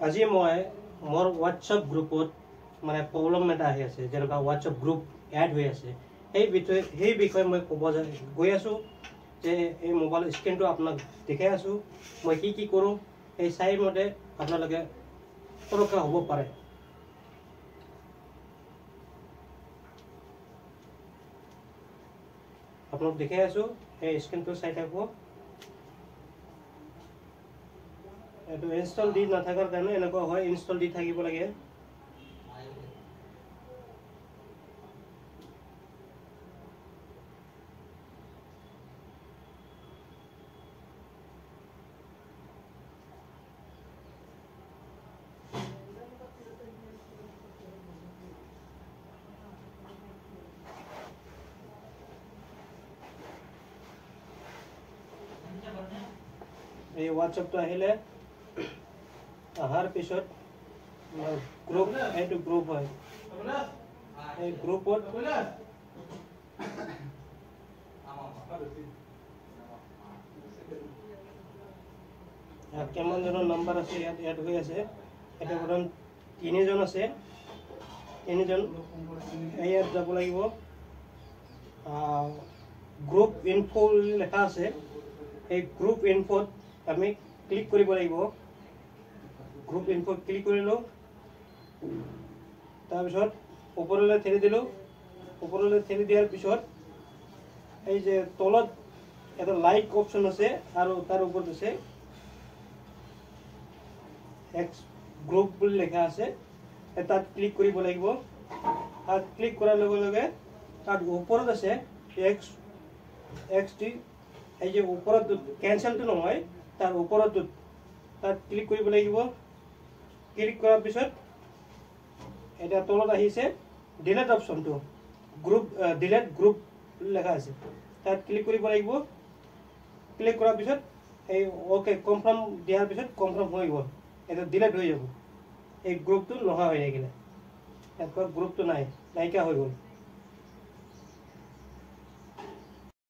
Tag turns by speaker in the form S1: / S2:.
S1: আজি মই মোৰ হোৱাটছআপ গ্ৰুপত মানে প্ৰব্লেম এটা আহি আছে, যেনেকুৱা হোৱাটছআপ গ্ৰুপ এড হৈ আছে। সেই বিষয়ে মই ক'ব গৈ আছোঁ যে এই মোবাইল স্ক্ৰীনটো আপোনাক দেখাই আছোঁ। মই কি কৰোঁ এই চাই মতে আপোনালোকে সুৰক্ষা হ'ব পাৰে। আপোনাক দেখাই আছোঁ, এই স্ক্ৰীনটো চাই থাকিব। এইটো ইনষ্টল দি নাথাকাৰ কাৰণে এনেকুৱা হয়, ইনষ্টল দি থাকিব লাগে। এই হোৱাটছআপটো আহিলে অহাৰ পিছত গ্ৰুপ, এইটো গ্ৰুপ হয়। এই গ্ৰুপত কেইজনৰ নম্বৰ আছে, ইয়াত এড হৈ আছে। এতিয়া বৰ্তমান 3জন আছে। 3জন ইয়াত যাব লাগিব। গ্ৰুপ ইনফো লেখা আছে, এই গ্ৰুপ ইনফোত আমি ক্লিক কৰিব লাগিব। গ্ৰুপ ইনফোত ক্লিক কৰিলোঁ, তাৰপিছত ওপৰলৈ ঠেলি দিলোঁ। ওপৰলৈ ঠেলি দিয়াৰ পিছত এই যে তলত এটা লাইক অপশ্যন আছে আৰু তাৰ ওপৰত আছে এক্স গ্ৰুপ বুলি লেখা আছে, তাত ক্লিক কৰিব লাগিব। তাত ক্লিক কৰাৰ লগে লগে তাত ওপৰত আছে এক্স টি, এই যে ওপৰত কেনচেলটো নহয়, তাৰ ওপৰত তাত ক্লিক কৰিব লাগিব। ক্লিক কৰাৰ পিছত এতিয়া তলত আহিছে ডিলেট অপশ্যনটো, গ্ৰুপ ডিলেট গ্ৰুপ লেখা আছে, তাত ক্লিক কৰিব লাগিব। ক্লিক কৰাৰ পিছত এই অ'কে কনফাৰ্ম দিয়াৰ পিছত কনফাৰ্ম হৈ গ'ল, এটা ডিলেট হৈ যাব। এই গ্ৰুপটো নোহোৱা হৈ থাকিলে, গ্ৰুপটো নাইকিয়া হৈ গ'ল।